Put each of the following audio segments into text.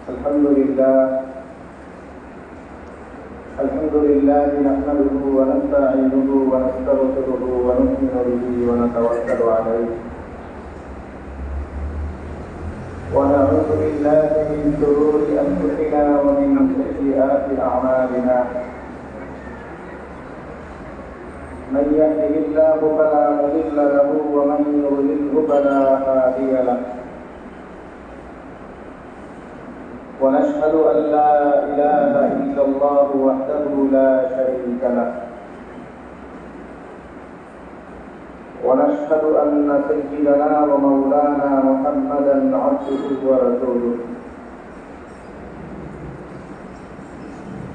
الحمد لله نحمده ونستعينه ونستغفره ونؤمن به ونتوكل عليه ونعوذ بالله من شرور أنفسنا ومن سيئات أعمالنا من يهده الله فلا مضل له ومن يضلله فلا هادي له ونشهد أن لا إله إلا الله وحده لا شريك له ونشهد أن سيدنا ومولانا محمدا عبده ورسوله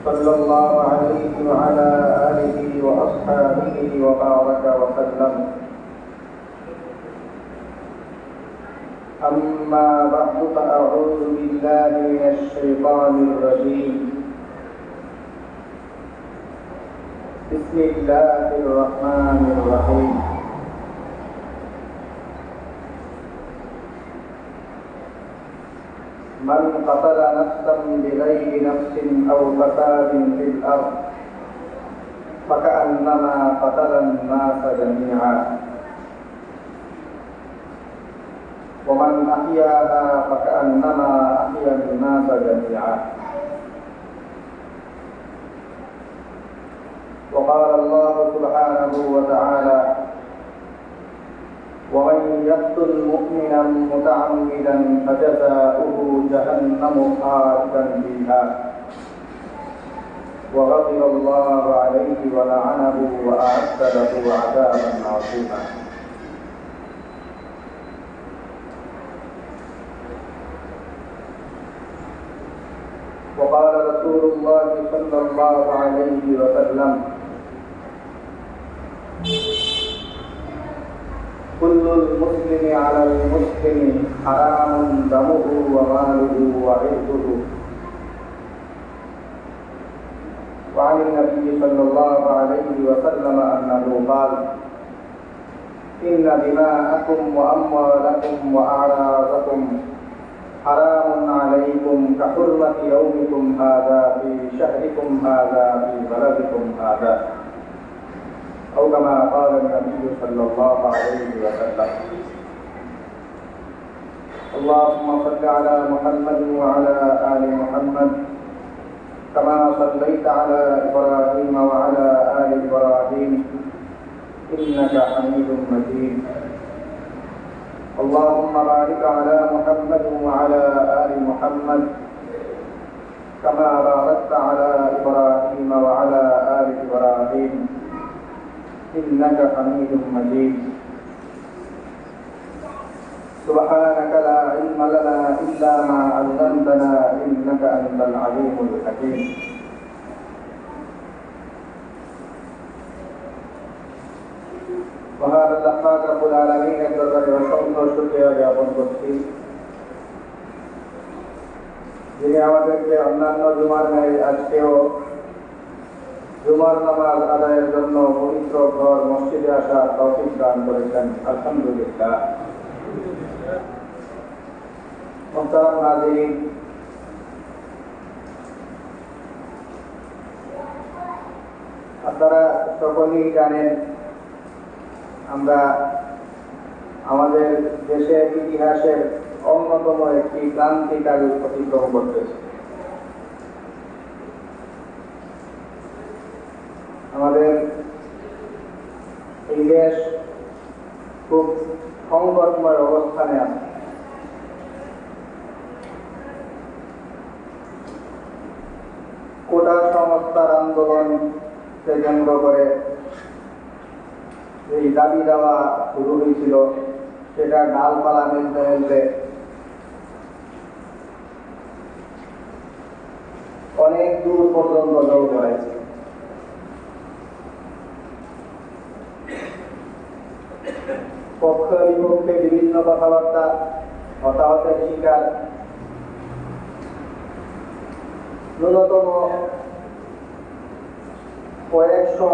صلى الله عليه وعلى آله وأصحابه وبارك وسلم. أما بعد فأعوذ بالله من الشيطان الرجيم. بسم الله الرحمن الرحيم. من قتل نفسا بغير نفس أو فساد في الأرض فكأنما قتل الناس جميعا ومن أحياها فكأنما أحيا الناس جميعا. وقال الله سبحانه وتعالى: ومن يقتل مؤمنا متعمدا فجزاؤه جهنم خالدا فيها وغضب الله عليه ولعنه وأعد له عذابا عظيما. وقال رسول الله صلى الله عليه وسلم: كل المسلم على المسلم حرام دمه وماله وعرضه. وعن النبي صلى الله عليه وسلم أنه قال: إن دماءكم وأموالكم وأعراضكم حرام عليكم كحرمة يومكم هذا في شهركم هذا في بلدكم هذا، أو كما قال النبي صلى الله عليه وسلم. اللهم صل على محمد وعلى آل محمد كما صليت على إبراهيم وعلى آل إبراهيم إنك حميد مجيد. اللهم بارك على محمد وعلى آل محمد كما باركت على إبراهيم وعلى آل إبراهيم إنك حميد مجيد. سبحانك لا علم لنا إلا ما علمتنا إنك أنت العليم الحكيم. وهذا الأحمد رب العالمين الدرجة وشكر شكر জ্ঞাপন করছি, যিনি আমাদেরকে অন্যান্য জুমার ন্যায় আজকেও জুমার নামাজ আদায়ের জন্য পবিত্র ঘর মসজিদে আসার তৌফিক দান করেছেন। আলহামদুলিল্লাহ। মুহতারাম হাজিরিন, আপনারা সকলেই জানেন আমরা আমাদের দেশের ইতিহাসের অন্যতম একটি ক্রান্তিকাল অতিক্রম করতেছি। আমাদের এই দেশ খুব সংকটময় অবস্থানে আছে। কোটা সংস্কার আন্দোলনকে কেন্দ্র করে এই দাবি দেওয়া শুরু হয়েছিল, সেটা ডালপালা মেলতে মেলতে অনেক দূর পর্যন্ত দৌড় করেছে। পক্ষ বিপক্ষে বিভিন্ন কথাবার্তা, হতাহতের শিকার, ন্যূনতম কয়েকশো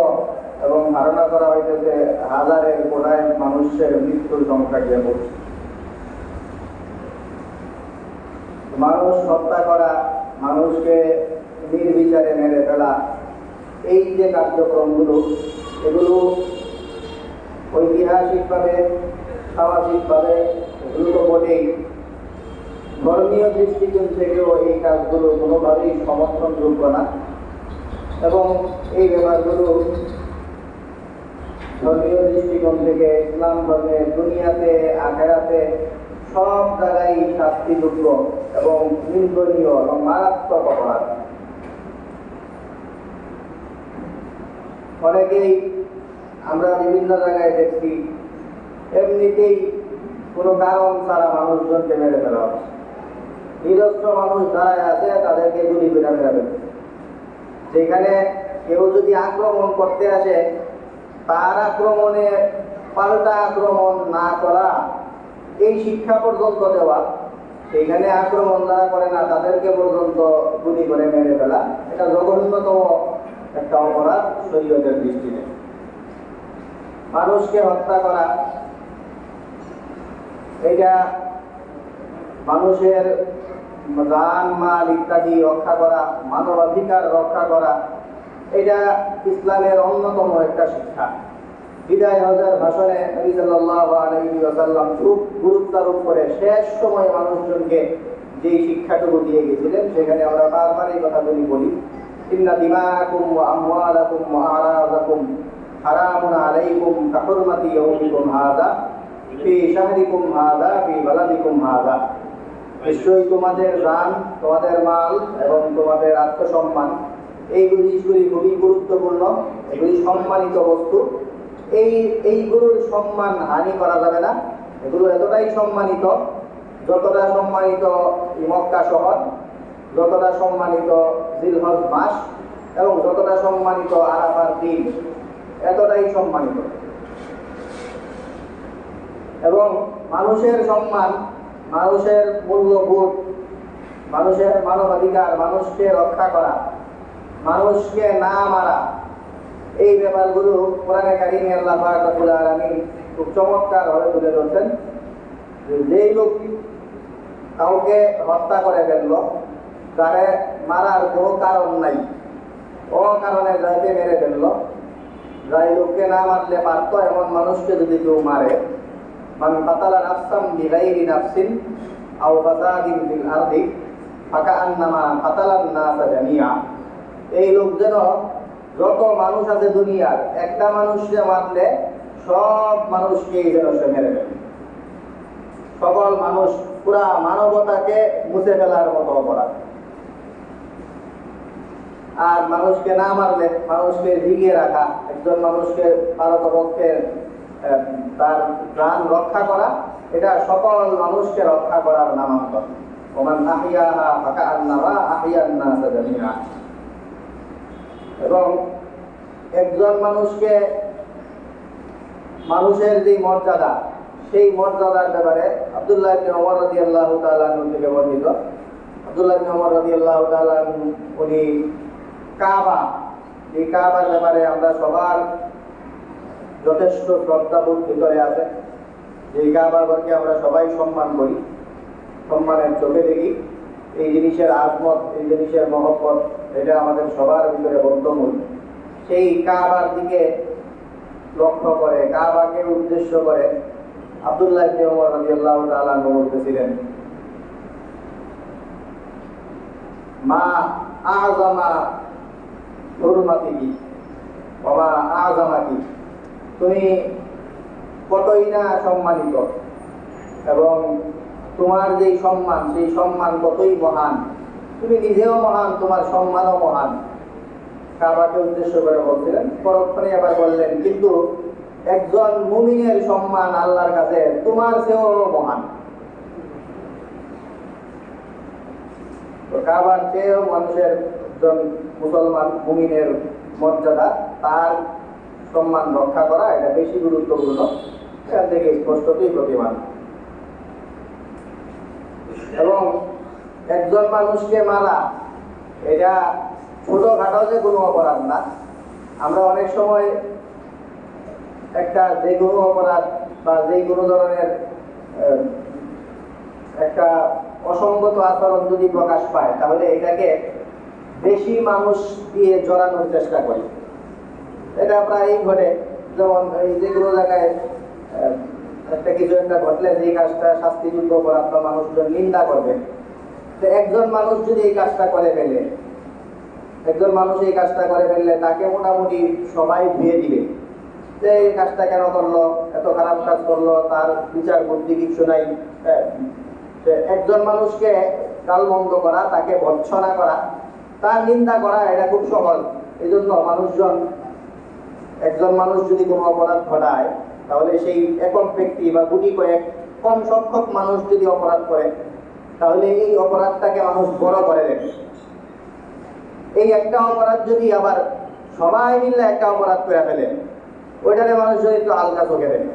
এবং ধারণা করা হইতেছে হাজারের কোটায় মানুষের মৃত্যুর সংখ্যা গিয়ে পড়ছে। মানুষ হত্যা করা, মানুষকে নির্বিচারে মেরে ফেলা, এই যে কার্যক্রমগুলো, এগুলো ঐতিহাসিকভাবে, সামাজিকভাবে এগুলো তো বটেই, ধর্মীয় দৃষ্টিকোণ থেকেও এই কাজগুলো কোনোভাবেই সমর্থনযোগ্য না। এবং এই ব্যাপারগুলো ধর্মীয় দৃষ্টিকোণ থেকে ইসলাম ধর্মে দুনিয়াতে আখেরাতে সব জায়গায় শাস্তিযোগ্য এবং নিন্দনীয় এবং মারাত্মক অপরাধ। অনেকেই আমরা বিভিন্ন জায়গায় দেখছি এমনিতেই কোনো কারণ ছাড়া মানুষজনকে মেরে ফেলা হচ্ছে। নিরস্ত্র মানুষ দাঁড়ায় আছে, তাদেরকে গুলি করে মেরে ফেলছে। যেখানে কেউ যদি আক্রমণ করতে আসে, তার আক্রমণে পাল্টা আক্রমণ না করা, এই শিক্ষা পর্যন্ত দেওয়া, সেখানে আক্রমণ যারা করে না তাদেরকে পর্যন্ত গুলি করে মেরে ফেলা, এটা জঘন্যতম একটা অপরাধ শরীয়তের দৃষ্টিতে। মানুষকে হত্যা করা, এটা মানুষের জান মাল ইত্যাদি রক্ষা করা, মানবাধিকার রক্ষা করা, এটা ইসলামের অন্যতম একটা শিক্ষা। বিদায় হজের ভাষণে নবী সাল্লাল্লাহু আলাইহি ওয়াসাল্লাম খুব গুরুত্বারোপ করে শেষ সময় মানুষজনকে যেই শিক্ষাটুকু দিয়ে গেছিলেন, সেখানে আমরা বারবার এই কথাগুলি বলি, ইন্না দিমাকুম ওয়া আমওয়ালাকুম ওয়া আরাযাকুম হারামুন আলাইকুম কাহুরমাতি ইয়াউমিকুম হাযা ফি শাহরিকুম হাযা ফি বালাদিকুম হাযা। নিশ্চয়ই তোমাদের জান, তোমাদের মাল এবং তোমাদের আত্মসম্মান, এইগুলি খুবই গুরুত্বপূর্ণ, এগুলি সম্মানিত বস্তু। এইগুলোর সম্মান হানি করা যাবে না। এগুলো এতটাই সম্মানিত, যতটা সম্মানিত মক্কা শহর, যতটা সম্মানিত জিলহজ মাস এবং যতটা সম্মানিত আরাফার দিন, এতটাই সম্মানিত। এবং মানুষের সম্মান, মানুষের মূল্যবোধ, মানুষের মানবাধিকার, মানুষকে রক্ষা করা, মানুষকে না মারা, এই ব্যাপারগুলো কোরআনে কারিমে আল্লাহ পাক রব্বুল আলামিন খুব চমৎকারভাবে তুলে ধরছেন। যেই লোক কাউকে হত্যা করে ফেলল, তারে মারার কোনো কারণ নাই, অকারণে যাইতে মেরে ফেলল, যাই লোককে না মারলে পারত এমন মানুষকে যদি কেউ মারে, মান কাতালা নাফসান বিগাইরি নাফসিন আও ফাসাদিন ফিল আরদি ফাকাআন্নামা কাতালান নাসা জামিআ। এই লোক যেন যত মানুষ আছে দুনিয়ার, একটা মানুষকে মারলে সব মানুষকেই যেন সে মেরে ফেলে, সকল মানুষ, পুরা মানবতাকে মুছে ফেলার মতো অপরাধ। আর মানুষকে না মারলে, মানুষকে জিগিয়ে রাখা, একজন মানুষকে পারতপক্ষে তার প্রাণ রক্ষা করা, এটা সকল মানুষকে রক্ষা করার নামান্তর। Oman আহইয়াহা ফাকাআন্নামা আহইয়ান NASA জামিআ। এবং একজন মানুষকে, মানুষের যে মর্যাদা, সেই মর্যাদার ব্যাপারে আব্দুল্লাহ ইবনে ওমর রাদিয়াল্লাহু তাআলা আনহু থেকে বর্ণিত। আব্দুল্লাহ ইবনে ওমর রাদিয়াল্লাহু তাআলা আনহু উনি কাবা, এই কাবার ব্যাপারে আমরা সবার যথেষ্ট শ্রদ্ধাবোধ ভিতরে আছে, যে কাবা ঘরকে আমরা সবাই সম্মান করি, সম্মানের চোখে দেখি। এই জিনিসের আজমত, এই জিনিসের মহব্বত, এটা আমাদের সবার ভিতরে বদ্ধমূল। সেই কাবার দিকে লক্ষ্য করে, কাবাকে উদ্দেশ্য করে আব্দুল্লাহ ইবনে ওমর রাদিয়াল্লাহু তাআলা আনহু বলতেছিলেন, মা আযমা হুরমাতিকি ওয়া মা আযমাকি। তুমি কতই না সম্মানিত এবং তোমার যেই সম্মান, সেই সম্মান কতই মহান, তুমি নিজেও মহান, তোমার সম্মানও মহান। কাবাকে উদ্দেশ্য করে বলছিলেন। পরক্ষণে আবার বললেন, কিন্তু একজন মুমিনের সম্মান আল্লাহর কাছে তোমার চেয়েও মহান। তো কাবার চেয়েও মানুষের, একজন মুসলমান মুমিনের মর্যাদা, তার সম্মান রক্ষা করা, এটা বেশি গুরুত্বপূর্ণ। এখান থেকে স্পষ্টতই প্রতিমান। এবং একজন মানুষকে মারা, এটা ছোটখাটো যে কোনো অপরাধ না। আমরা অনেক সময় একটা যে কোনো অপরাধ বা যে কোনো ধরনের একটা অসঙ্গত আচরণ যদি প্রকাশ পায় তাহলে এটাকে বেশি মানুষ দিয়ে জড়ানোর চেষ্টা করে। এটা প্রায়ই ঘটে। যেমন এই যে কোনো জায়গায় একটা কিছু একটা ঘটলে যে কাজটা শাস্তিযোগ্য অপরাধ বা মানুষজন নিন্দা করবে, তো একজন মানুষ যদি এই কাজটা করে ফেলে, তাকে মোটামুটি সবাই ধুয়ে দিবে যে এই কাজটা কেন করলো, এত খারাপ কাজ করলো, তার বিচার বুদ্ধি কিছু নাই। একজন মানুষকে গালমন্দ করা, তাকে ভর্ৎসনা করা, তার নিন্দা করা, এটা খুব সহজ। এই জন্য একজন মানুষ যদি কোনো অপরাধ ঘটায় তাহলে সেই একক ব্যক্তি বা গুটি কয়েক কম সংখ্যক মানুষ যদি অপরাধ করে তাহলে এই অপরাধটাকে মানুষ বড় করে দেবে। এই একটা অপরাধ যদি আবার সবাই মিলে একটা অপরাধ করে ফেলে, ওইটারে মানুষ যদি একটু হালকা চোখে দেখে।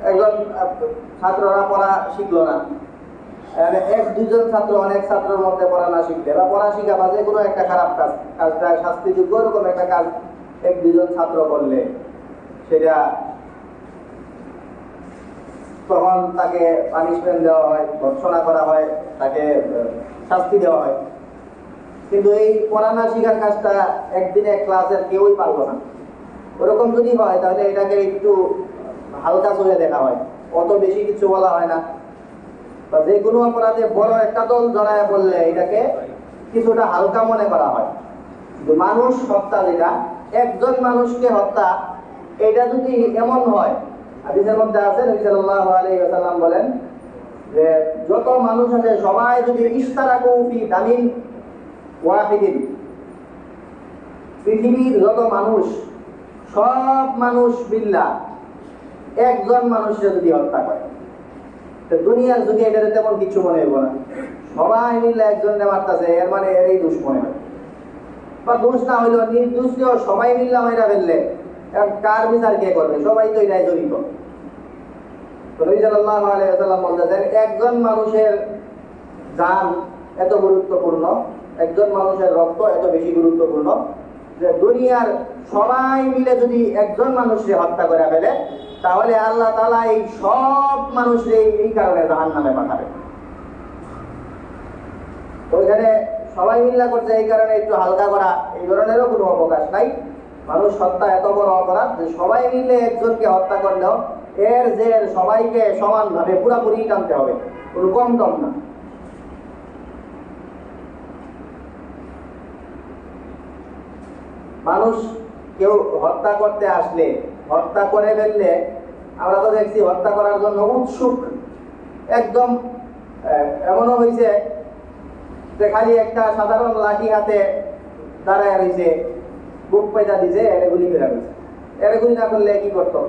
একজন ছাত্ররা পড়া শিখলো না, এক দুজন ছাত্র অনেক ছাত্রের মধ্যে পড়া না শিখলে বা পড়া শিখা বা যে কোনো একটা খারাপ কাজটা শাস্তিযোগ্য এরকম একটা কাজ এক দুজন ছাত্র করলে, সেটা তখন তাকে পানিশমেন্ট দেওয়া হয়, ভর্ৎসনা করা হয়, তাকে শাস্তি দেওয়া হয়। কিন্তু এই পড়া না শিখার কাজটা একদিনে ক্লাসের কেউই পারলো না, ওরকম যদি হয় তাহলে এটাকে একটু হালকা চোখে দেখা হয়, অত বেশি কিছু বলা হয় না। বা যে কোনো অপরাধে বড় একটা দল জড়ায় বললে এটাকে কিছুটা হালকা মনে করা হয়। কিন্তু মানুষ হত্যা, যেটা একজন মানুষকে হত্যা, এটা যদি এমন হয়, হাদিসের মধ্যে আছে নবী সাল্লাল্লাহু আলাইহি ওয়াসাল্লাম বলেন যে যত মানুষ আছে সবাই যদি ইশতারাকু ফি দামিন ওয়াহিদিন, পৃথিবীর যত মানুষ, সব মানুষ বিল্লাহ একজন মানুষকে যদি হত্যা করে, তো দুনিয়ার যুগে এটা তেমন কিছু মনে হইব না। সবাই মিলে একজনকে মারতেছে, এর মানে এরই দোষ মনে হয়। বা দোষ না হইলেও নির্দোষ সবাই মিলে মাইরা ফেললে কার বিচার কে করবে? সবাই তো এটাই জড়িত। নবী সাল্লাল্লাহু আলাইহি ওয়াসাল্লাম বলতেছেন একজন মানুষের জান এত গুরুত্বপূর্ণ, একজন মানুষের রক্ত এত বেশি গুরুত্বপূর্ণ যে দুনিয়ার সবাই মিলে যদি একজন মানুষকে হত্যা করে ফেলে তাহলে আল্লাহ তাআলা এই সব মানুষকে এই কারণে জাহান্নামে পাঠাবে। ওইখানে সবাই মিল্লা করছে এই কারণে একটু হালকা করা, এই ধরনেরও কোনো অবকাশ নাই। মানুষ হত্যা এত বড় অপরাধ যে সবাই মিলে একজনকে হত্যা করলেও এর জের সবাইকে সমানভাবে পুরাপুরি টানতে হবে, কোনো কম টম না। মানুষ কেউ হত্যা করতে আসলে, হত্যা করে ফেললে, আমরা তো দেখছি হত্যা করার জন্য উৎসুক একদম। এমনও হয়েছে যে খালি একটা সাধারণ লাঠি হাতে দাঁড়ায় রয়েছে, বুক পেঁচা দিছে, এরে গুলি করে রয়েছে। এরে গুলি না করলে কি করতো?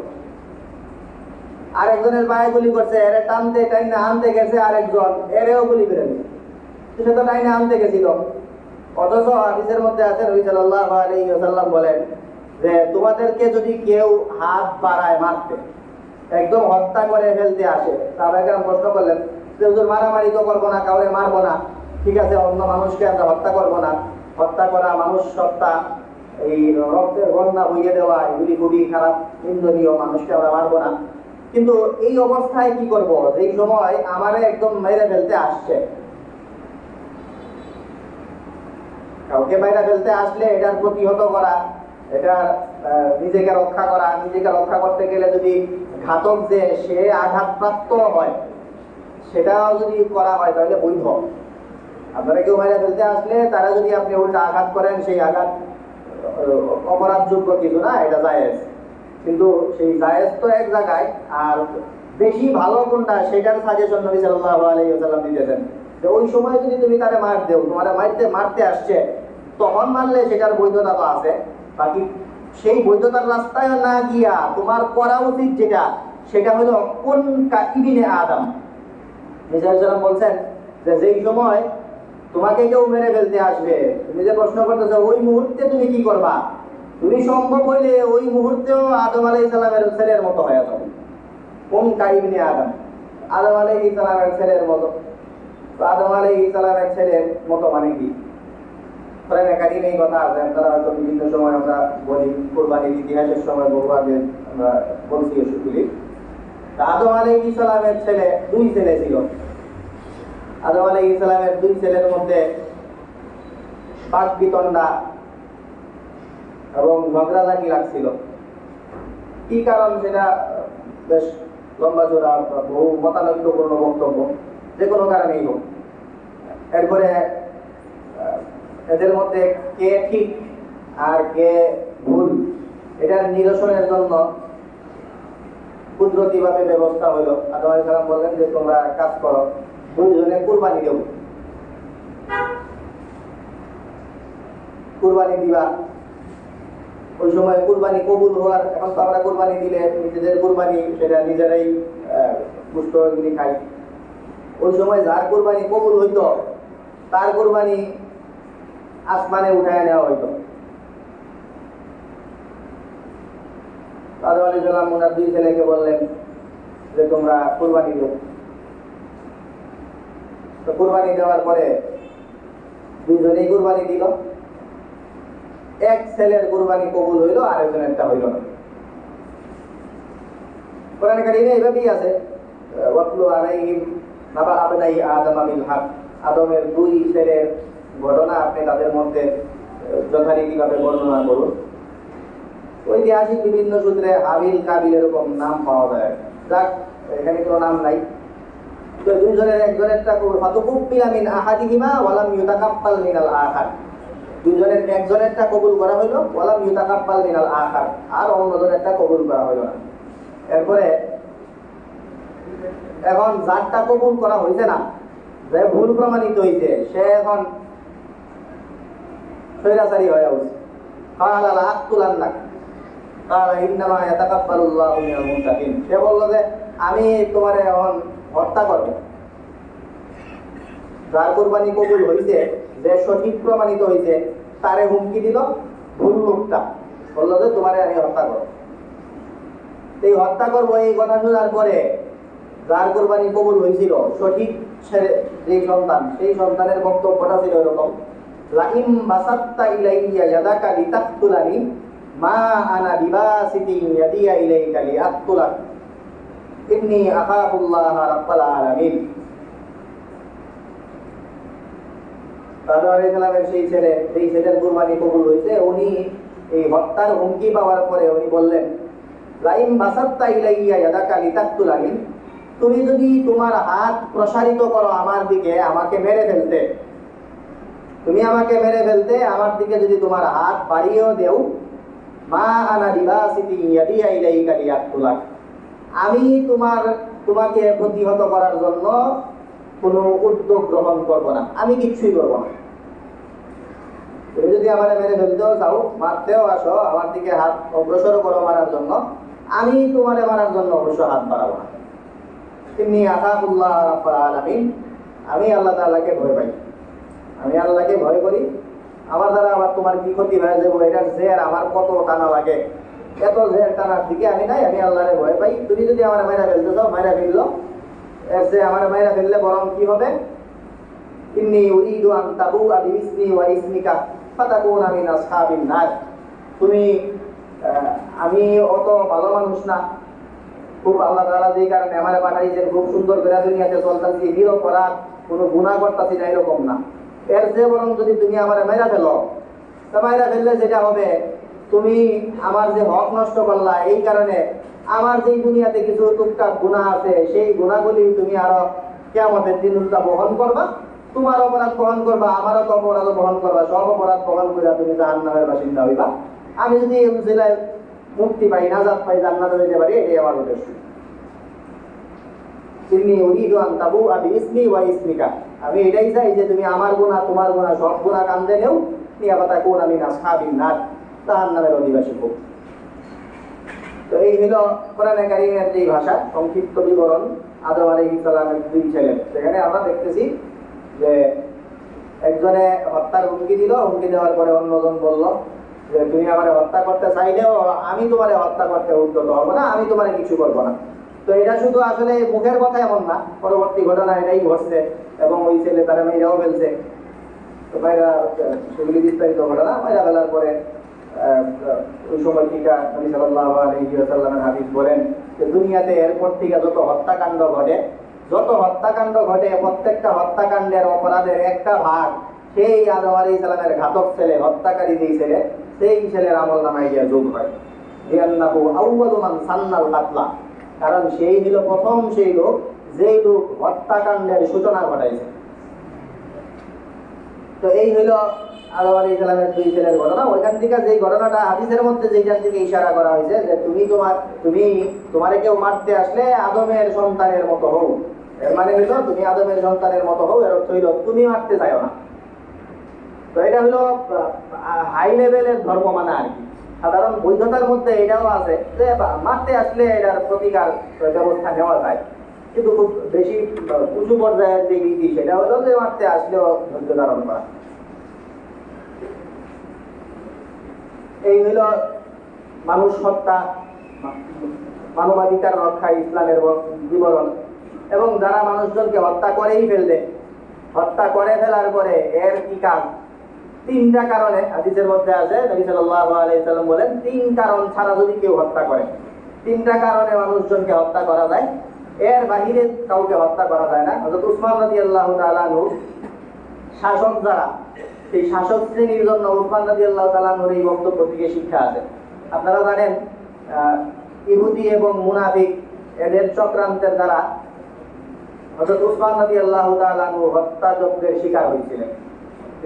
আরেকজনের পায়ে গুলি করছে, এরে টানতে টাইনা আনতে গেছে, আরেকজন এরেও গুলি করে দিছে। সে তো টাইনা আনতে গেছিল। অথচ হাদিসের মধ্যে আছে নবী সাল্লাল্লাহু আলাইহি ওয়াসাল্লাম বলেন যে তোমাদেরকে যদি কেউ হাত বাড়ায় মারতে, একদম হত্যা করে ফেলতে আসে, সাহাবায়ে কেরাম প্রশ্ন করলেন যে হুজুর মারামারি তো করবো না, কাউরে মারবো না, ঠিক আছে, অন্য মানুষকে আমরা হত্যা করবো না, হত্যা করা, মানুষ হত্যা, এই রক্তের বন্যা বইয়ে দেওয়া, এগুলি খুবই খারাপ, নিন্দনীয়, মানুষকে আমরা মারবো না। কিন্তু এই অবস্থায় কি করব? এই সময় আমারে একদম মেরে ফেলতে আসছে, কাউকে বাইরে ফেলতে আসলে এটার প্রতিহত করা, এটা নিজেকে রক্ষা করা, নিজেকে রক্ষা করতে গেলে যদি ঘাতক যে সে আঘাতপ্রাপ্ত হয় সেটাও যদি করা হয় তাহলে বৈধ। আপনারা কেউ বাইরে ফেলতে আসলে তারা যদি আপনি উল্টা আঘাত করেন, সেই আঘাত অপরাধযোগ্য কিছু না, এটা জায়েজ। কিন্তু সেই জায়েজ তো এক জায়গায়, আর বেশি ভালো কোনটা সেটার সাজেশন নবী সাল্লাল্লাহু আলাইহি ওয়াসাল্লাম দিয়েছেন যে ওই সময় যদি তুমি তারে মার দেও, তোমার মারতে আসছে, তখন মারলে সেটার বৈধতা তো আছে। বাকি সেই বৈধতার রাস্তায় না গিয়া তোমার করা উচিত যেটা, সেটা হলো কোন ইবনে আদম। নবী বলছেন যে যেই সময় তোমাকে কেউ মেরে ফেলতে আসবে, তুমি যে প্রশ্ন করতেছো ওই মুহূর্তে তুমি কি করবা? তুমি সম্ভব হইলে ওই মুহূর্তেও আদম আলাইহিস সালামের ছেলের মতো হয়ে যাবে। কোন ইবনে আদম? আদম আলাইহিস সালামের ছেলের মতো। আদম আলাইহিস সালামের ছেলের মতো মানে কি? কোরআনে কারিমে এই কথা আছে, আমরা হয়তো বিভিন্ন সময় আমরা বলি, কুরবানির ইতিহাসের সময় বহু আগে আমরা বলছি এসবগুলি আদম আলাইহিস সালামের ছেলে, দুই ছেলে ছিল। আদম আলাইহিস সালামের দুই ছেলের মধ্যে বাক বিতণ্ডা এবং ঝগড়াঝাটি লাগছিল। কি কারণ সেটা বেশ লম্বা চূড়া, বহু মতানৈক্যপূর্ণ বক্তব্য, যে কোনো কারণেই হোক। এরপরে এদের মধ্যে কে ঠিক আর কে ভুল এটার নিরসনের জন্য কুদরতিভাবে ব্যবস্থা হলো। আদম আলাইহিস সালাম বললেন যে তোমরা কাজ করো, দুইজনে কুরবানি দেব, কুরবানি দিবা। ওই সময় কুরবানি কবুল হওয়ার, এখন তো আমরা কুরবানি দিলে নিজেদের কুরবানি সেটা নিজেরাই পুষ্টগুলি খাই। ওই সময় যার কুরবানি কবুল হইতো তার কুরবানি আসমানে উঠায় নেওয়া হইতো। আদম আলাইহিস সালাম ওনার দুই ছেলেকে বললেন যে তোমরা কুরবানি দেব। তো কুরবানি দেওয়ার পরে দুইজনেই কুরবানি দিল। এক ছেলের কুরবানি কবুল হইল, আরেকজনেরটা হইল না। কোরআনে কারিমে এইভাবেই আছে, ওয়াতলু আলাইহিম নাবা আবনাই আদম বিল হক। আদমের দুই ছেলের ঘটনা আপনি তাদের মধ্যে যথারীতিভাবে বর্ণনা করুন। ঐতিহাসিক বিভিন্ন সূত্রে হাবিল কাবিল এরকম নাম পাওয়া যায়, যাক এখানে কোনো নাম নাই। তো দুইজনের একজনেরটা ফাতুকুব্বিলা মিন আহাদিহিমা ওয়ালাম ইউতাকাব্বাল মিনাল আখার। দুইজনের একজনেরটা কবুল করা হইল, ওয়ালাম ইউতাকাব্বাল মিনাল আখার, আর অন্যজনেরটা কবুল করা হইল না। এরপরে এখন যারটা কবুল করা হইছে না, যে ভুল প্রমাণিত হইছে, সে এখন স্বৈরাচারী হয়ে উঠছে। ক্বালা লা আকতুলান্নাক ক্বালা ইন্নামা ইয়াতাকাব্বালুল্লাহু মিনাল মুত্তাকিন। সে বলল যে আমি তোমারে এখন হত্যা করব। যার কুরবানি কবুল হইছে, যে সঠিক প্রমাণিত হইছে, তারে হুমকি দিল ভুল লোকটা, বলল যে তোমারে আমি হত্যা করব। এই হত্যা করব এই কথা শোনার পরে যার কুরবানি কবুল হয়েছিল, সঠিক যে সন্তান, সেই সন্তানের বক্তব্যটা ছিল এরকম, লাইম বাসাত্তা ইলাইয়া ইয়াদাকা লিতাকতুলানি মা আনা বিবাসিতি ইয়াদিয়া ইলাইকা লিআকতুলাক ইন্নী আখাফুল্লাহ রাব্বাল আলামিন। আদম আলাইহিস সালামের সেই ছেলে, সেই ছেলের কুরবানি কবুল হয়েছে, উনি এই হত্যার হুমকি পাওয়ার পরে উনি বললেন, লাইম বাসাত্তা ইলাইয়া ইয়াদাকা লিতাকতুলানি, তুমি যদি তোমার হাত প্রসারিত করো আমার দিকে আমাকে মেরে ফেলতে, তুমি আমাকে মেরে ফেলতে, আমার দিকে যদি তোমার হাত বাড়িয়েও দেও, মা আনা বিবাসিতি ইয়াদিয়া ইলাইকা লিয়াকতুলাক, আমি তোমাকে প্রতিহত করার জন্য কোনো উদ্যোগ গ্রহণ করব না, আমি কিচ্ছুই করব না। তুমি যদি আমার মেরে ফেলতেও চাও, মারতেও আসো, আমার দিকে হাত অগ্রসর করো মারার জন্য, আমি তোমারে মারার জন্য অবশ্য হাত বাড়াবো না। ইন্নী আখাফুল্লাহ রাব্বাল আলামিন, আমি আল্লাহ তাআলাকে ভয় পাই, আমি আল্লাহকে ভয় করি। আমার দ্বারা আবার তোমার কি ক্ষতি হয়ে যাবো, এটার জের আমার কত টানা লাগে, এত জের টানার দিকে আমি নাই, আমি আল্লাহরে ভয় পাই। তুমি যদি আমার মাইরা ফেলতে চাও, মাইরা ফেললো, এর যে আমার মাইরা ফেললে বরং কি হবে, ইন্নী উরিদু আন তাবুআ বিইসমি ওয়া ইসমিকা ফাতাকুনা মিন আসহাবিন নার। তুমি আমি অত ভালো মানুষ না, খুব আল্লাহ তাআলা যেই কারণে আমারে পাঠাইছেন, খুব সুন্দর করে দুনিয়াতে চলতেছি, নিরপরাধ, কোনো গুনাহ করতেছি না, এরকম না। এর যে বরং যদি তুমি আমারে মাইরা ফেলো, তা মাইরা ফেললে যেটা হবে, তুমি আমার যে হক নষ্ট করলা, এই কারণে আমার যেই দুনিয়াতে কিছু টুকটাক গুনাহ আছে, সেই গুনাহগুলি তুমি আরো কিয়ামতের দিন উল্টা বহন করবা, তোমার অপরাধ বহন করবা, আমারও তো অপরাধ বহন করবা, সব অপরাধ বহন করে তুমি জাহান্নামের বাসিন্দা হইবা। আমি যদি এই জেলায় মুক্তি পাই, নাজাত পাই, জান্নাতে যেতে পারি, এটাই আমার উদ্দেশ্য। ইন্নী উরিদু আন তাবুআ বিইসমি ওয়া ইসমিকা, আমি এটাই চাই যে তুমি আমার গুনাহ, তোমার গুনাহ, সব গুনাহ কাঁধে নেও, নিয়া ফাতাকুনা মিন আসহাবিন নার, জাহান্নামের অধিবাসী হোক। তো এই হলো কোরআনে কারীমের যে ভাষা, সংক্ষিপ্ত বিবরণ আদম আলাইহিস সালামের দুই ছেলের। সেখানে আমরা দেখতেছি যে একজনে হত্যার হুমকি দিল, হুমকি দেওয়ার পরে অন্যজন বলল যে তুমি আমারে হত্যা করতে চাইলেও আমি তোমারে হত্যা করতে উদ্যত হব না, আমি তোমারে কিছু করবো না। তো এটা শুধু আসলে মুখের কথা এমন না, পরবর্তী ঘটনা এটাই ঘটছে, এবং ওই ছেলে তারা মেয়েরাও ফেলছে। তো মেয়েরা সেগুলি বিস্তারিত ঘটনা, মেয়েরা ফেলার পরে ওই সময় থেকে নবী সাল্লাল্লাহু আলাইহি ওয়াসাল্লামের হাদিস বলেন যে দুনিয়াতে এরপর থেকে যত হত্যাকাণ্ড ঘটে প্রত্যেকটা হত্যাকাণ্ডের অপরাধের একটা ভাগ সেই আদম আলাইহিস সালামের ঘাতক ছেলে, হত্যাকারী যেই ছেলে, সেই ছেলের আমল নামায় গিয়ে যোগ হয়। লিআন্নাহু আউয়ালু মান সান্নাল কাতলা, কারণ সেই হলো প্রথম সেই লোক যেই লোক হত্যাকাণ্ডের সূচনা ঘটাইছে। তো এই হলো আদম আলাইহিস সালামের দুই ছেলের ঘটনা। ওইখান থেকে যে ঘটনাটা হাদিসের মধ্যে যেখান থেকে ইশারা করা হয়েছে যে তোমারে কেউ মারতে আসলে আদমের সন্তানের মতো হও, এর মানে হলো তুমি আদমের সন্তানের মতো হও, এর অর্থ হইল তুমি মারতে চাও না। তো এটা হলো হাই লেভেলের ধর্ম মানা আর কি। সাধারণ বৈধতার মধ্যে এটাও আছে যে মারতে আসলে এটার প্রতিকার ব্যবস্থা নেওয়া যায়, কিন্তু খুব বেশি উঁচু পর্যায়ের যে নীতি সেটা হলো যে মারতে আসলেও ধৈর্য ধারণ করা। এই হইল মানুষ হত্যা, মানবাধিকার রক্ষা ইসলামের বিবরণ। এবং যারা মানুষজনকে হত্যা করেই ফেলবে, হত্যা করে ফেলার পরে এর কি কাজ? তিনটা কারণে হাদিসের মধ্যে আছে, নবী সাল্লাল্লাহু আলাইহি সাল্লাম বলেন তিন কারণ ছাড়া যদি কেউ হত্যা করে, তিনটা কারণে মানুষজনকে হত্যা করা যায়, এর বাহিরে কাউকে হত্যা করা যায় না। হযরত উসমান রাদিয়াল্লাহু তাআলা আনহু শাসক যারা, সেই শাসক শ্রেণীর জন্য উসমান রাদিয়াল্লাহু তাআলা আনহুর এই বক্তব্য থেকে শিক্ষা আছে। আপনারা জানেন ইহুদি এবং মুনাফিক এদের চক্রান্তের দ্বারা হযরত উসমান রাদিয়াল্লাহু তাআলা আনহু হত্যাযজ্ঞের শিকার হয়েছিলেন।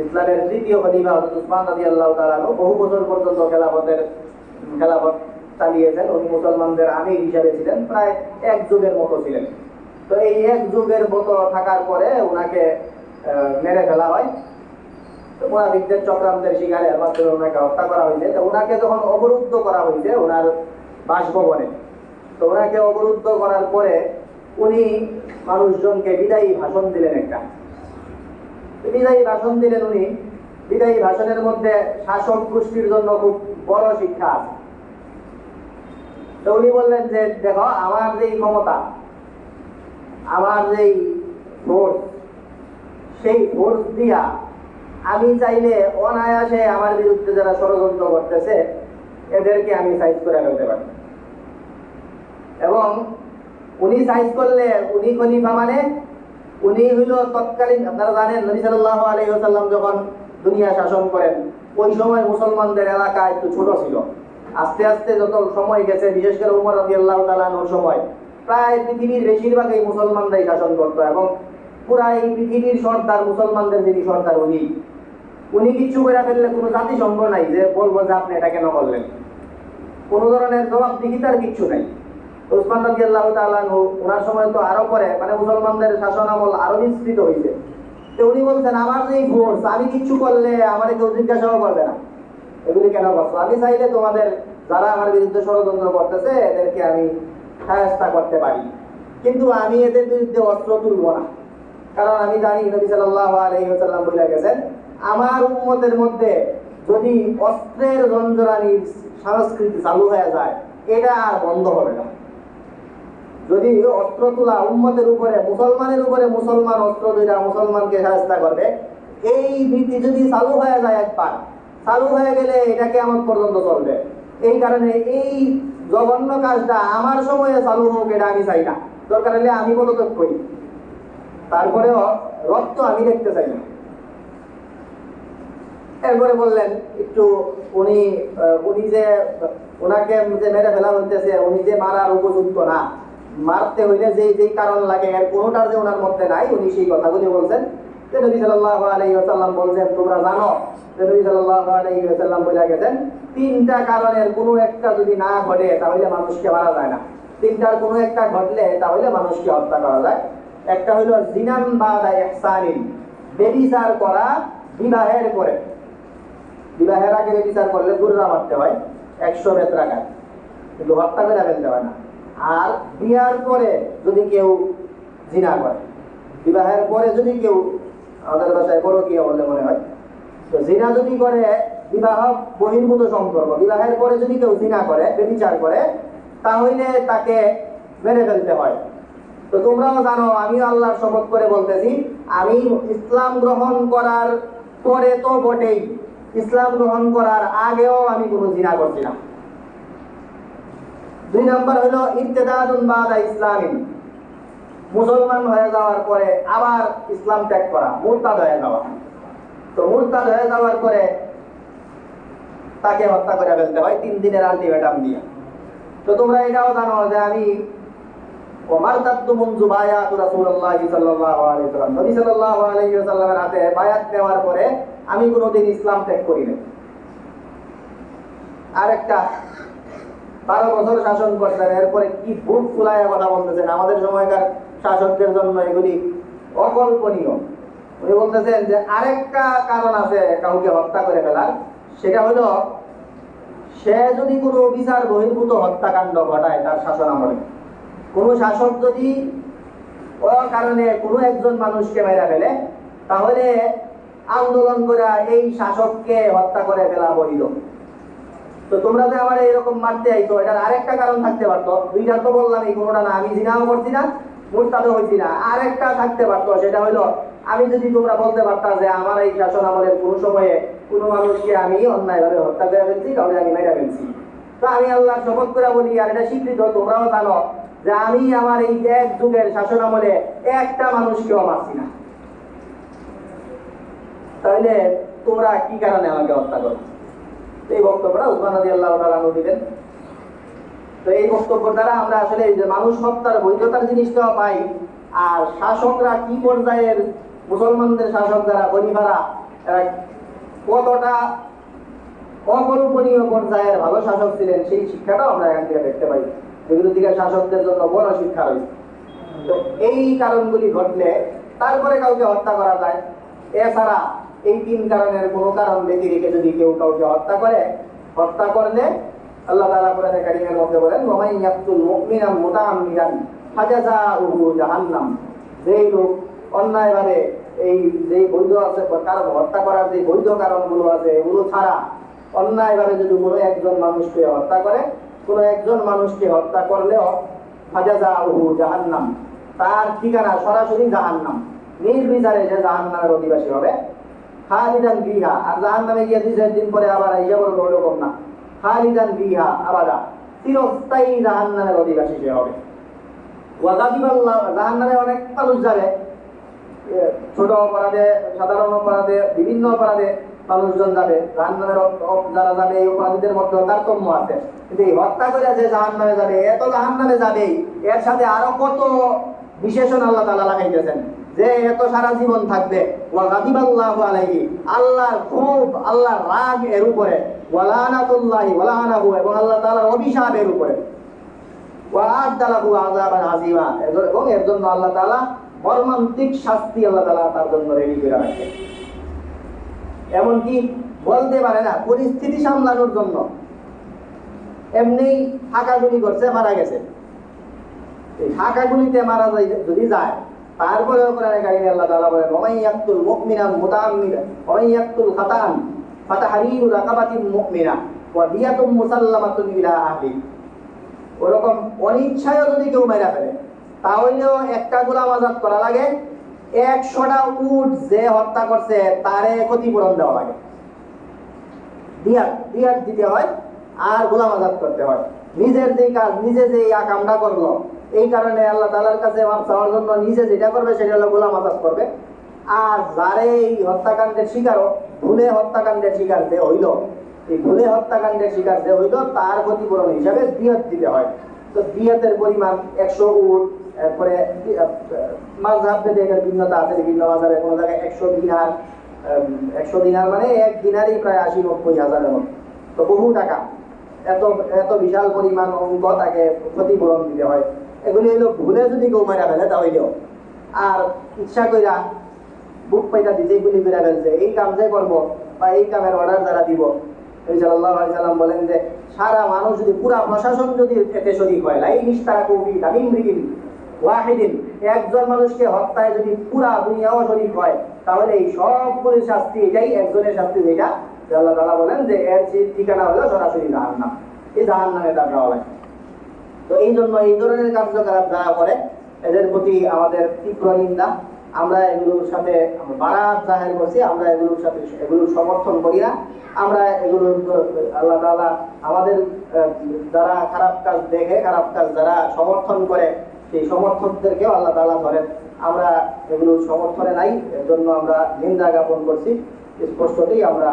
ইসলামের তৃতীয় খলিফা হযরত উসমান রাদিয়াল্লাহু তাআলা আনহু বহু বছর পর্যন্ত খেলাফত চালিয়েছেন। উনি মুসলমানদের আমির হিসেবে ছিলেন, প্রায় এক যুগের মতো ছিলেন। তো এই এক যুগের মতো থাকার পরে ওনাকে মেরে ফেলা হয়, মুনাফিকদের চক্রান্তের শিকারের মাধ্যমে ওনাকে হত্যা করা হয়েছে। তো ওনাকে যখন অবরুদ্ধ করা হয়েছে ওনার বাসভবনে, তো ওনাকে অবরুদ্ধ করার পরে উনি মানুষজনকে বিদায়ী ভাষণ দিলেন। বিদায়ী ভাষণ দিলেন উনি। বিদায়ী ভাষণের মধ্যে শাসক গোষ্ঠীর জন্য খুব বড় শিক্ষা আছে। তো উনি বললেন যে দেখো, আমার যেই ক্ষমতা, আমার যেই ফোর্স, সেই ফোর্স দিয়া আমি চাইলে অনায়াসে আমার বিরুদ্ধে যারা ষড়যন্ত্র করতেছে এদেরকে আমি সাইজ করে ফেলতে পারি। এবং উনি সাইজ করলে উনি খলিফা, মানে উনি হইল তৎকালীন, আপনারা জানেন নবী সাল্লাল্লাহু আলাইহি ওয়াসাল্লাম যখন দুনিয়া শাসন করেন ওই সময় মুসলমানদের এলাকা একটু ছোট ছিল। আস্তে আস্তে যত সময় গেছে, বিশেষ করে উমর রাদিয়াল্লাহু তাআলা আনহুর সময় প্রায় পৃথিবীর বেশিরভাগই মুসলমানরাই শাসন করতো, এবং পুরা এই পৃথিবীর সর্দার, মুসলমানদের যিনি সর্দার উনি কিচ্ছু করে ফেললে কোনো জাতিসংঘ নাই যে বলবো যে আপনি এটা কেন করলেন, কোনো ধরনের জবাবদিহিতার কিচ্ছু নাই। উসমান রাদিয়াল্লাহু তাআলা আনহু ওনার সময় তো আরো পরে, মানে মুসলমানদের শাসন আমল আরো বিস্তৃত হয়েছে। তো উনি বলছেন আমার যে ফোর্স, আমি কিচ্ছু করলে আমার কেউ জিজ্ঞাসাও করবে না এগুলি কেন করছো। আমি চাইলে তোমাদের যারা আমার বিরুদ্ধে ষড়যন্ত্র করতেছে এদেরকে আমি শায়েস্তা করতে পারি, কিন্তু আমি এদের বিরুদ্ধে অস্ত্র তুলব না। কারণ আমি জানি নবী সাল্লাল্লাহু আলাইহি ওয়াসাল্লাম বলে গেছেন, আমার উম্মতের মধ্যে যদি অস্ত্রের জঞ্জরানির সংস্কৃতি চালু হয়ে যায় এটা আর বন্ধ হবে না। যদি অস্ত্র তোলা উম্মতের উপরে, মুসলমানের উপরে মুসলমান অস্ত্র দুইটা মুসলমানকে শায়েস্তা করবে, এই নীতি যদি চালু হয়ে যায়, একবার চালু হয়ে গেলে এটা কিয়ামত পর্যন্ত চলবে। এই কারণে এই জঘন্য কাজটা আমার সময়ে চালু হোক এটা আমি চাই না। দরকার হলে আমি পদত্যাগ করি, তারপরেও রক্ত আমি দেখতে চাই না। এরপরে বললেন একটু উনি যে ওনাকে যে মেরে ফেলা হইতেছে, উনি যে মারার উপযুক্ত না, মারতে হইলে যেই কারণ লাগে এর কোনোটার যে ওনার মধ্যে নাই, উনি সেই কথাগুলি বলছেন। যে নবী সাল্লাল্লাহু আলাইহি ওয়াসাল্লাম বলছেন, তোমরা জানো যে নবী সাল্লাল্লাহু আলাইহি ওয়াসাল্লাম বলে গেছেন তিনটা কারণের কোনো একটা যদি না ঘটে তাহলে মানুষকে মারা যায় না, তিনটার কোনো একটা ঘটলে তাহলে মানুষকে হত্যা করা যায়। একটা হইল জিনান বাদা ইহসানিন, ব্যভিচার করা বিবাহের পরে। বিবাহের আগে ব্যভিচার করলে গুররা মারতে হয় 100 বেত্রাঘাত, কিন্তু হত্যা করে ফেলতে হয় না। আর বিয়ার পরে যদি কেউ জিনা করে, বিবাহের পরে যদি কেউ, আমাদের ভাষায় পরকীয়া বললে মনে হয়, তো জিনা যদি করে, বিবাহ বহির্ভূত সম্পর্ক, বিবাহের পরে যদি কেউ জিনা করে, ব্যভিচার করে, তাহলে তাকে মেরে ফেলতে হয়। তো তোমরাও জানো, আমিও আল্লাহর শপথ করে বলতেছি, আমি ইসলাম গ্রহণ করার পরে তো বটেই, ইসলাম গ্রহণ করার আগেও আমি কোনো জিনা করছি না। 2 নম্বর হলো ইরতিদাদুন বাদা ইসলামিন, মুসলমান হয়ে যাওয়ার পরে আবার ইসলাম ত্যাগ করা, মুরতাদ হয়ে যাওয়া। তো মুরতাদ হয়ে যাওয়ার পরে তাকে হত্যা করে ফেলতে হয় 3 দিনের আলটিমেটাম দিয়ে। তো তোমরা এটাও জানো যে আমি ওমারতাদু মুনযু বায়াতু রাসূলুল্লাহি সাল্লাল্লাহু আলাইহি ওয়াসাল্লাম, নবী সাল্লাল্লাহু আলাইহি ওয়াসাল্লামের হাতে বায়াত নেওয়ার পরে আমি কোনোদিন ইসলাম ত্যাগ করি না। আরেকটা 12 বছর শাসন করছেন, এরপরে কি বুক ফুলায় কথা বলতেছেন, আমাদের সময়কার শাসকদের জন্য এগুলি অকল্পনীয়। উনি বলতেছেন যে আরেকটা কারণ আছে কাউকে হত্যা করে ফেলার, সেটা হলো সে যদি কোনো বিচার বহির্ভূত হত্যাকাণ্ড ঘটায় তার শাসন আমলে। কোনো শাসক যদি কারণে কোনো একজন মানুষকে মেরে ফেলে, তাহলে আন্দোলন করে এই শাসককে হত্যা করে ফেলা বৈধ। তো তোমরা যে আমার এরকম মারতে আইতো, এটার আরেকটা কারণ থাকতে পারতো। 2টা তো বললাম, এই কোনোটা না, আমি জিনাও করছি না, মুরতাদও হইছি না। আরেকটা থাকতে পারতো, সেটা হলো আমি যদি তোমরা বলতে পারতাম যে আমার এই শাসন আমলের কোনো সময়ে কোনো মানুষকে আমি অন্যায়ভাবে হত্যা করে ফেলছি, কাউকে আমি মেরে ফেলছি। তো আমি আল্লাহর শপথ করে বলি, আর এটা স্বীকৃত, তোমরাও জানো যে আমি আমার এই এক যুগের শাসন আমলে একটা মানুষকেও মারছি না। তাহলে তোমরা কি কারণে আমাকে হত্যা করো? এই বক্তব্যটা উসমান রাদিয়াল্লাহু তাআলা আনহু দিলেন। তো এই বক্তব্য দ্বারা আমরা আসলে এই যে মানুষ হত্যার বৈধতার জিনিসটাও পাই, আর শাসকরা কি পর্যায়ের, মুসলমানদের শাসক যারা খলিফারা, এরা কতটা অকল্পনীয় পর্যায়ের ভালো শাসক ছিলেন, সেই শিক্ষাটাও আমরা এখান থেকে দেখতে পাই, যেগুলো দিকে শাসকদের জন্য বড় শিক্ষা রয়েছে। তো এই কারণগুলি ঘটলে তারপরে কাউকে হত্যা করা যায়। এছাড়া এই 3 কারণের কোনো কারণ ব্যতি রেখে যদি কেউ কাউকে হত্যা করে, হত্যা করলে আল্লাহ তাআলা কোরআনে কারীমের মধ্যে বলেন, ওয়া মান ইয়াকতুল মুমিনান মুতাআম্মিদান ফাজাযাউহু জাহান্নাম। যেই লোক অন্যায়ভাবে এই যে বৈধ আছে কারণ হত্যা করার যে বৈধ কারণগুলো আছে এগুলো ছাড়া অন্যায়ভাবে যদি কোনো একজন মানুষকে হত্যা করে, কোনো একজন মানুষকে হত্যা করলেও ফাজাযাউহু জাহান্নাম, তার ঠিকানা সরাসরি জাহান্নাম, নির্বিচারে যে জাহান্নামের অধিবাসী হবে। খালিদান ফিহা, আর জাহান্নামে গিয়ে 2-4 দিন পরে আবার আইসা বলবো ওরকম না, খালিদান ফিহা আবাদা, চিরস্থায়ী জাহান্নামের অধিবাসী সে হবে। ওয়া গাদিবাল্লাহ, জাহান্নামে অনেক মানুষ যাবে, ছোট অপরাধে, সাধারণ অপরাধে, বিভিন্ন অপরাধে মানুষজন যাবে জাহান্নামের। যারা যাবে এই অপরাধীদের মধ্যে তারতম্য আছে, কিন্তু এই হত্যা করে যে জাহান্নামে যাবে, এত জাহান্নামে যাবে, এর সাথে আরো কত বিশেষণ আল্লাহ তাআলা লাগাইতেছেন যে এত সারা জীবন থাকবে। ওয়া গাদিবাল্লাহু আলাইহি, আল্লাহর খুব, আল্লাহর রাগ এর উপরে, ওয়া লানাতুল্লাহি ওয়া লানাহু, এবং আল্লাহ তাআলার অভিশাপ এর উপরে, ওয়া আদালাহু আযাবান আযীমা, এবং এর জন্য আল্লাহ তাআলা মর্মান্তিক শাস্তি আল্লাহ তাআলা তার জন্য রেডি করে রাখে। এমনকি বলতে পারে না, পরিস্থিতি সামলানোর জন্য এমনি হাঁকাগুলি করছে, মারা গেছে। এই হাঁকাগুলিতে মারা যায় যদি যায়, তারপরে কোরআনে কারিমে আল্লাহ তাআলা বলেন, ওয়া মান ইয়াকতুল মুমিনান মুতাআম্মিদান ওয়া মান ইয়াকতুল খাতাআন ফাতাহরিরু রাকাবাতিন মুমিনা ওয়া দিয়াতুম মুসাল্লামাতুন ইলা আহলি। ওরকম অনিচ্ছায় যদি কেউ মেরে ফেলে, তাহলেও একটা গোলাম আজাদ করা লাগে, 100টা উট যে হত্যা করছে তারে ক্ষতিপূরণ দেওয়া লাগে, দিয়াত দিতে হয়, আর গোলাম আজাদ করতে হয়। নিজের যে কাজ, নিজে যে কামটা করলো, এই কারণে আল্লাহ তাআলার কাছে মাপ চাওয়ার জন্য নিজে যেটা করবে সেটা হলো গোলাম আজাদ করবে। আর যারে এই হত্যাকাণ্ডের শিকার, ভুলে হত্যাকাণ্ডের শিকার যে হইল, এই ভুলে হত্যাকাণ্ডের শিকার যে হইল, তার ক্ষতিপূরণ হিসাবে দিয়াত দিতে হয়। তো দিয়াতের পরিমাণ 100 উট, এরপরে মাযহাব ভেদে এর ভিন্নতা আছে, বিভিন্ন মাযহাবে কোনো জায়গায় 100 দিনার, 100 দিনার মানে 1 দিনারই প্রায় 80-90 হাজারের মতো, তো বহু টাকা, এত এত বিশাল পরিমাণ অঙ্ক তাকে ক্ষতিপূরণ দিতে হয়। এগুলি হলো ভুলে যদি কেউ মারা ফেলে তাহলেও, আর ইচ্ছা কইরা বুক পাইটা দিতে গুলি করে ফেলছে, এই কাম যে করবো বা এই কামের অর্ডার যারা দিব, নবী সাল্লাল্লাহু আলাইহি সাল্লাম বলেন যে সারা মানুষ যদি, পুরা প্রশাসন যদি এতে শরীক হয়, লাই নিস্তারাকু ফি দামিন রিগিন ওয়াহিদিন, একজন মানুষকে হত্যায় যদি পুরা দুনিয়াও শরীক হয়, তাহলে এই সবগুলির শাস্তি এটাই, একজনের শাস্তি যেটা আল্লাহ তাআলা বলেন যে এর ঠিকানা হলো সরাসরি জাহান্নাম, এই জাহান্নামে তার যাওয়া লাগে। তো এই জন্য এই ধরনের কার্যকলাপ যারা করে এদের প্রতি আমাদের তীব্র নিন্দা আমরা এগুলোর সাথে বারাত জাহের করছি, আমরা এগুলোর সাথে এগুলোর সমর্থন করি না। আমরা এগুলোর আল্লাহ তাআলা আমাদের যারা খারাপ কাজ দেখে, খারাপ কাজ যারা সমর্থন করে, সেই সমর্থকদেরকেও আল্লাহ তাআলা ধরেন। আমরা এগুলোর সমর্থনে নাই, এর জন্য আমরা নিন্দা জ্ঞাপন করছি। স্পষ্টতই আমরা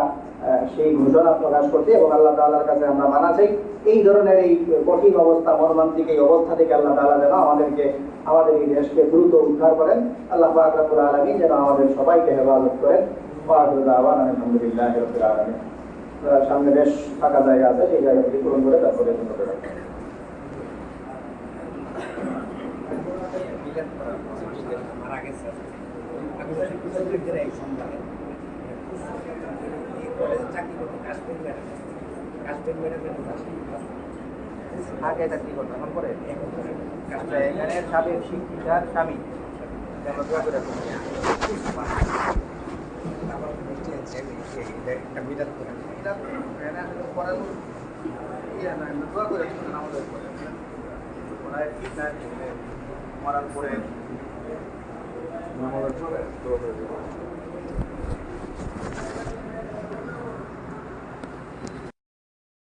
সেই ঘোষণা প্রকাশ করছি এবং আল্লাহ তাআলার কাছে আমরা মানা চাই এই ধরনের এই কঠিন অবস্থা, মর্মান্তিক এই অবস্থা থেকে আল্লাহ তাআলা যেন আমাদের এই দেশকে দ্রুত উদ্ধার করেন। আল্লাহ পাক রব্বুল আলামিন যেন আমাদের সবাইকে হেফাজত করেন। ওয়া আখিরু দাওয়ানা আলহামদুলিল্লাহি রাব্বিল আলামিন। সামনে বেশ ফাঁকা জায়গা আছে, সেই জায়গাটি পূরণ করে তারপরে আগে চাকরি করতো, এখন করে এখানে সাবেক শিক্ষিকার স্বামী মরার পরে